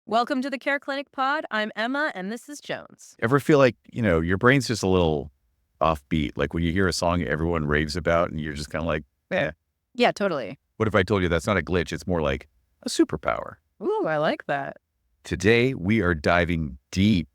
Welcome to the Care Clinic Pod. I'm Emma, and this is Jones. Ever feel like, your brain's just a little offbeat? Like when you hear a song everyone raves about and you're just kind of like, eh. Yeah, totally. What if I told you that's not a glitch? It's more like a superpower. Ooh, I like that. Today, we are diving deep,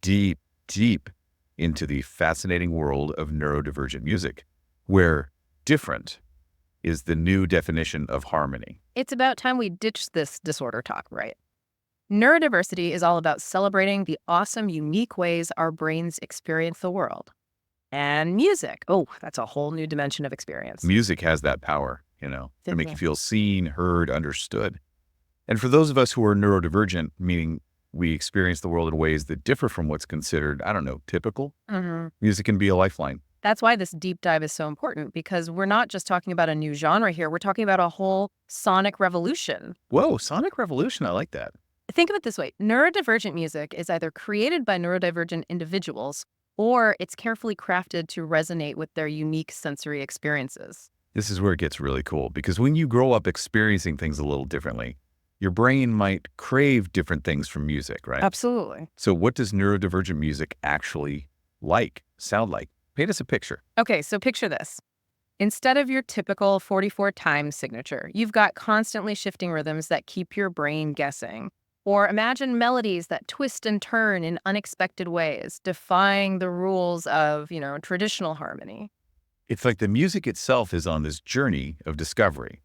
deep, deep into the fascinating world of neurodivergent music, where different is the new definition of harmony. It's about time we ditched this disorder talk, right? Neurodiversity is all about celebrating the awesome, unique ways our brains experience the world. And music. Oh, that's a whole new dimension of experience. Music has that power, to make you feel seen, heard, understood. And for those of us who are neurodivergent, meaning we experience the world in ways that differ from what's considered, typical, music can be a lifeline. That's why this deep dive is so important, because we're not just talking about a new genre here. We're talking about a whole sonic revolution. Whoa, sonic revolution. I like that. Think of it this way. Neurodivergent music is either created by neurodivergent individuals or it's carefully crafted to resonate with their unique sensory experiences. This is where it gets really cool, because when you grow up experiencing things a little differently, your brain might crave different things from music, right? Absolutely. So what does neurodivergent music actually sound like? Paint us a picture. Okay, so picture this. Instead of your typical 44 time signature, you've got constantly shifting rhythms that keep your brain guessing. Or imagine melodies that twist and turn in unexpected ways, defying the rules of, traditional harmony. It's like the music itself is on this journey of discovery,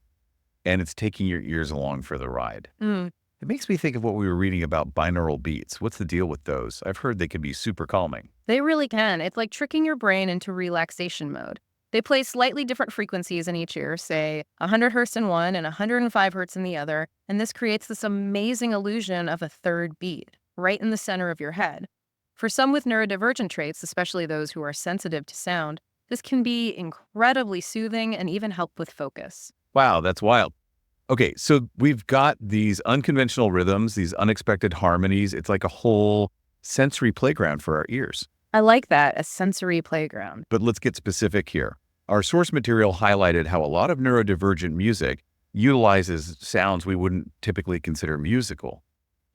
and it's taking your ears along for the ride. It makes me think of what we were reading about binaural beats. What's the deal with those? I've heard they can be super calming. They really can. It's like tricking your brain into relaxation mode. They play slightly different frequencies in each ear, say 100 hertz in one and 105 hertz in the other, and this creates this amazing illusion of a third beat, right in the center of your head. For some with neurodivergent traits, especially those who are sensitive to sound, this can be incredibly soothing and even help with focus. Wow, that's wild. Okay, so we've got these unconventional rhythms, these unexpected harmonies. It's like a whole sensory playground for our ears. I like that, a sensory playground. But let's get specific here. Our source material highlighted how a lot of neurodivergent music utilizes sounds we wouldn't typically consider musical.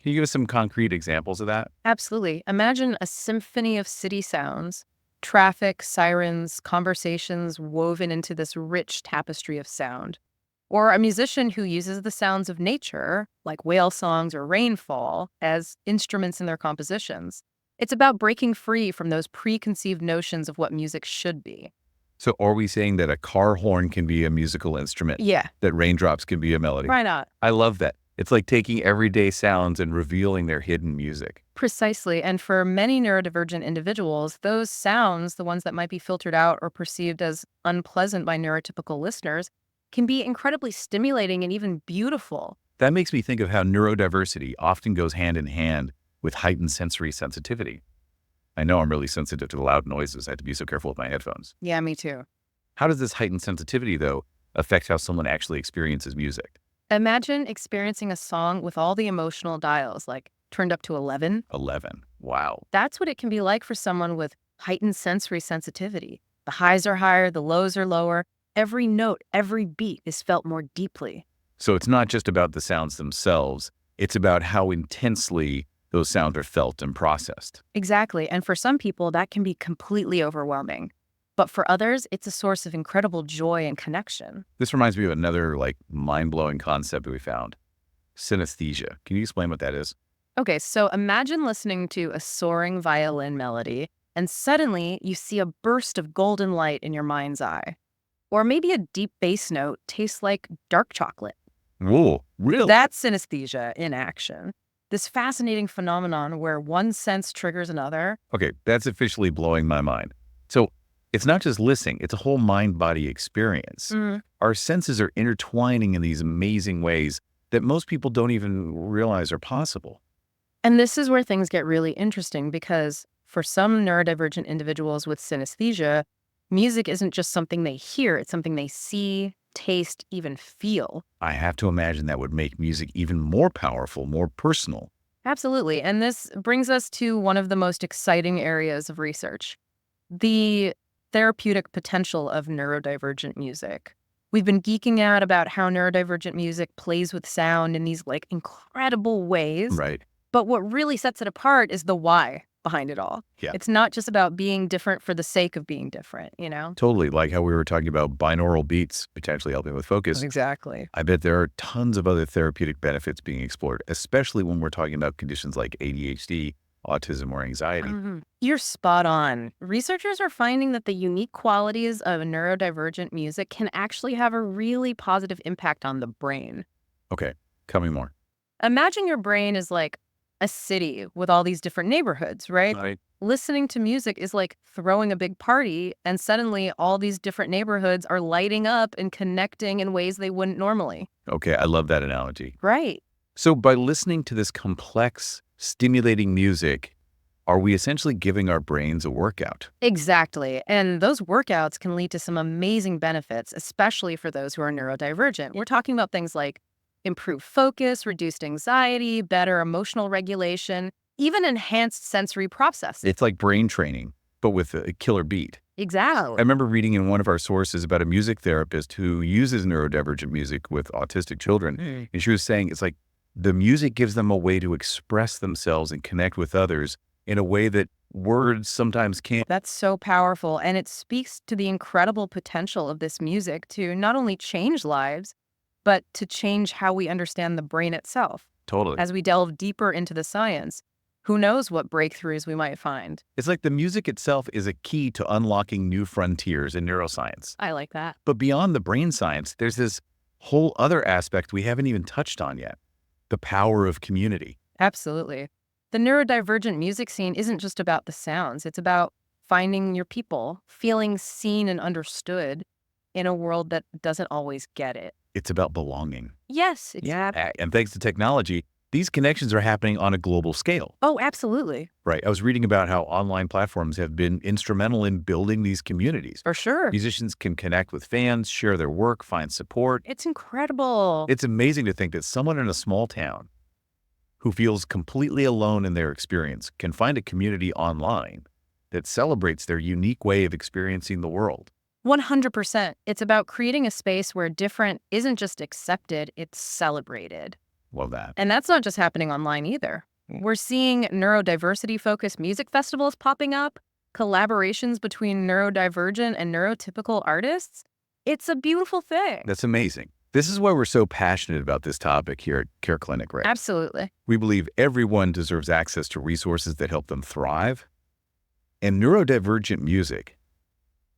Can you give us some concrete examples of that? Absolutely. Imagine a symphony of city sounds, traffic, sirens, conversations woven into this rich tapestry of sound. Or a musician who uses the sounds of nature, like whale songs or rainfall, as instruments in their compositions. It's about breaking free from those preconceived notions of what music should be. So are we saying that a car horn can be a musical instrument? Yeah. That raindrops can be a melody? Why not? I love that. It's like taking everyday sounds and revealing their hidden music. Precisely. And for many neurodivergent individuals, those sounds, the ones that might be filtered out or perceived as unpleasant by neurotypical listeners, can be incredibly stimulating and even beautiful. That makes me think of how neurodiversity often goes hand in hand with heightened sensory sensitivity. I know I'm really sensitive to the loud noises. I have to be so careful with my headphones. Yeah, me too. How does this heightened sensitivity, though, affect how someone actually experiences music? Imagine experiencing a song with all the emotional dials, like turned up to 11. 11. Wow. That's what it can be like for someone with heightened sensory sensitivity. The highs are higher, the lows are lower. Every note, every beat is felt more deeply. So it's not just about the sounds themselves. It's about how intensely those sounds are felt and processed. Exactly. And for some people, that can be completely overwhelming. But for others, it's a source of incredible joy and connection. This reminds me of another mind-blowing concept that we found. Synesthesia. Can you explain what that is? Okay, so imagine listening to a soaring violin melody, and suddenly you see a burst of golden light in your mind's eye. Or maybe a deep bass note tastes like dark chocolate. Whoa, really? That's synesthesia in action. This fascinating phenomenon where one sense triggers another. Okay, that's officially blowing my mind. So it's not just listening, it's a whole mind-body experience. Our senses are intertwining in these amazing ways that most people don't even realize are possible. And this is where things get really interesting, because for some neurodivergent individuals with synesthesia, music isn't just something they hear, it's something they see, taste, even feel. I have to imagine that would make music even more powerful, more personal. Absolutely. And this brings us to one of the most exciting areas of research, the therapeutic potential of neurodivergent music. We've been geeking out about how neurodivergent music plays with sound in these incredible ways. Right. But what really sets it apart is the why behind it all. Yeah. It's not just about being different for the sake of being different, you know? Totally. Like how we were talking about binaural beats potentially helping with focus. Exactly. I bet there are tons of other therapeutic benefits being explored, especially when we're talking about conditions like ADHD, autism, or anxiety. You're spot on. Researchers are finding that the unique qualities of neurodivergent music can actually have a really positive impact on the brain. Okay, tell me more. Imagine your brain is like a city with all these different neighborhoods, right? Right. Listening to music is like throwing a big party, and suddenly all these different neighborhoods are lighting up and connecting in ways they wouldn't normally. Okay, I love that analogy. Right. So by listening to this complex, stimulating music, are we essentially giving our brains a workout? Exactly. And those workouts can lead to some amazing benefits, especially for those who are neurodivergent. We're talking about things like improved focus, reduced anxiety, better emotional regulation, even enhanced sensory processing. It's like brain training, but with a killer beat. I Exactly. remember reading in one of our sources about a music therapist who uses neurodivergent music with autistic children. And she was saying it's like the music gives them a way to express themselves and connect with others in a way that words sometimes can't. That's so powerful. And it speaks to the incredible potential of this music to not only change lives, but to change how we understand the brain itself. Totally. As we delve deeper into the science, who knows what breakthroughs we might find? It's like the music itself is a key to unlocking new frontiers in neuroscience. I like that. But beyond the brain science, there's this whole other aspect we haven't even touched on yet, the power of community. Absolutely. The neurodivergent music scene isn't just about the sounds. It's about finding your people, feeling seen and understood in a world that doesn't always get it. It's about belonging. Yes, exactly. And thanks to technology, these connections are happening on a global scale. Oh, absolutely. Right. I was reading about how online platforms have been instrumental in building these communities. For sure. Musicians can connect with fans, share their work, find support. It's incredible. It's amazing to think that someone in a small town who feels completely alone in their experience can find a community online that celebrates their unique way of experiencing the world. 100%. It's about creating a space where different isn't just accepted, it's celebrated. Love that. And that's not just happening online either. We're seeing neurodiversity-focused music festivals popping up, collaborations between neurodivergent and neurotypical artists. It's a beautiful thing. That's amazing. This is why we're so passionate about this topic here at Care Clinic, right? Absolutely. We believe everyone deserves access to resources that help them thrive. And neurodivergent music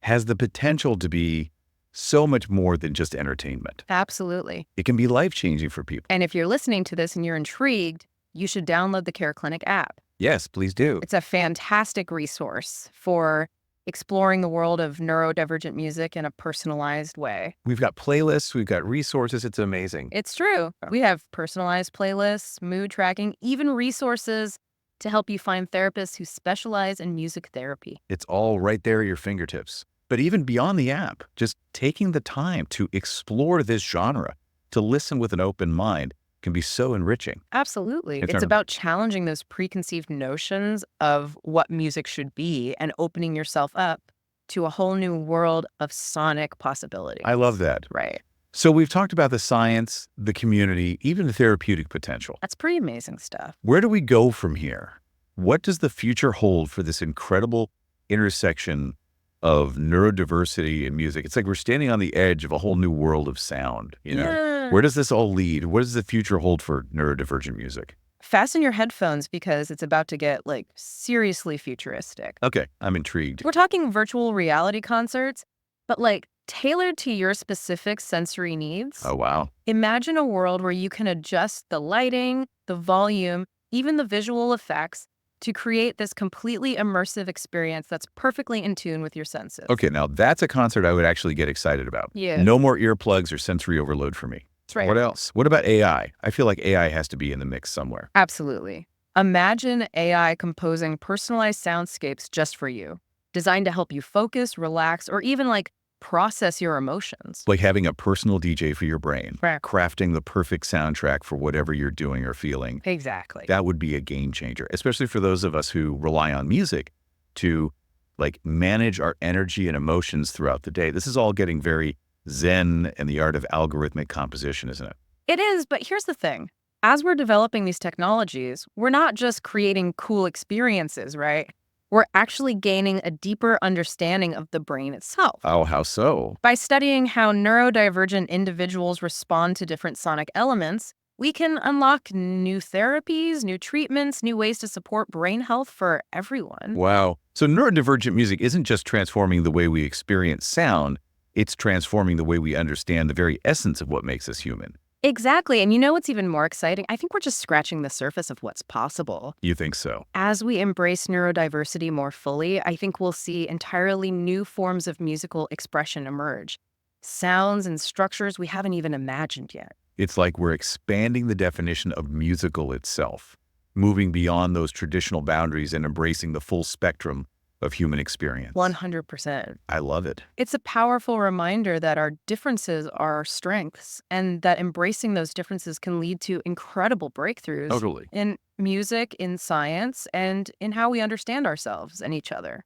has the potential to be so much more than just entertainment. Absolutely. It can be life-changing for people. And if you're listening to this and you're intrigued, you should download the Care Clinic app. Yes, please do. It's a fantastic resource for exploring the world of neurodivergent music in a personalized way. We've got playlists, we've got resources. It's amazing. It's true. We have personalized playlists, mood tracking, even resources to help you find therapists who specialize in music therapy. It's all right there at your fingertips. But even beyond the app, just taking the time to explore this genre, to listen with an open mind, can be so enriching. Absolutely. In It's terms of- about challenging those preconceived notions of what music should be and opening yourself up to a whole new world of sonic possibilities. I love that. Right. So we've talked about the science, the community, even the therapeutic potential. That's pretty amazing stuff. Where do we go from here? What does the future hold for this incredible intersection of neurodiversity and music? It's like we're standing on the edge of a whole new world of sound, you know? Yeah. Where does this all lead? What does the future hold for neurodivergent music? Fasten your headphones because it's about to get like seriously futuristic. Okay, I'm intrigued. We're talking virtual reality concerts, but like tailored to your specific sensory needs. Oh, wow. Imagine a world where you can adjust the lighting, the volume, even the visual effects to create this completely immersive experience that's perfectly in tune with your senses. Okay, now that's a concert I would actually get excited about. Yeah. No more earplugs or sensory overload for me. That's right. What else? What about AI? I feel like AI has to be in the mix somewhere. Absolutely. Imagine AI composing personalized soundscapes just for you, designed to help you focus, relax, or even like process your emotions. Like having a personal DJ for your brain, Right. crafting the perfect soundtrack for whatever you're doing or feeling. Exactly. That would be a game changer, especially for those of us who rely on music to like manage our energy and emotions throughout the day. This is all getting very Zen and the art of algorithmic composition, isn't it? It is, but here's the thing. As we're developing these technologies, we're not just creating cool experiences, right? We're actually gaining a deeper understanding of the brain itself. Oh, how so? By studying how neurodivergent individuals respond to different sonic elements, we can unlock new therapies, new treatments, new ways to support brain health for everyone. Wow. So neurodivergent music isn't just transforming the way we experience sound, it's transforming the way we understand the very essence of what makes us human. Exactly. And you know what's even more exciting? I think we're just scratching the surface of what's possible. You think so? As we embrace neurodiversity more fully, I think we'll see entirely new forms of musical expression emerge. Sounds and structures we haven't even imagined yet. It's like we're expanding the definition of musical itself, moving beyond those traditional boundaries and embracing the full spectrum of human experience. 100%. I love it. It's a powerful reminder that our differences are our strengths and that embracing those differences can lead to incredible breakthroughs Totally. in music, in science, and in how we understand ourselves and each other.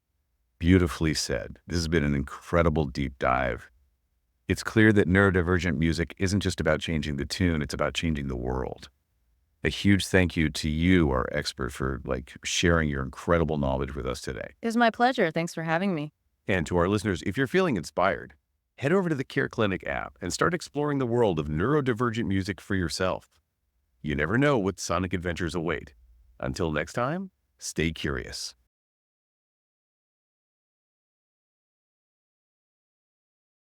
Beautifully said. This has been an incredible deep dive. It's clear that neurodivergent music isn't just about changing the tune, it's about changing the world. A huge thank you to you, our expert, for sharing your incredible knowledge with us today. It was my pleasure. Thanks for having me. And to our listeners, if you're feeling inspired, head over to the Care Clinic app and start exploring the world of neurodivergent music for yourself. You never know what sonic adventures await. Until next time, stay curious.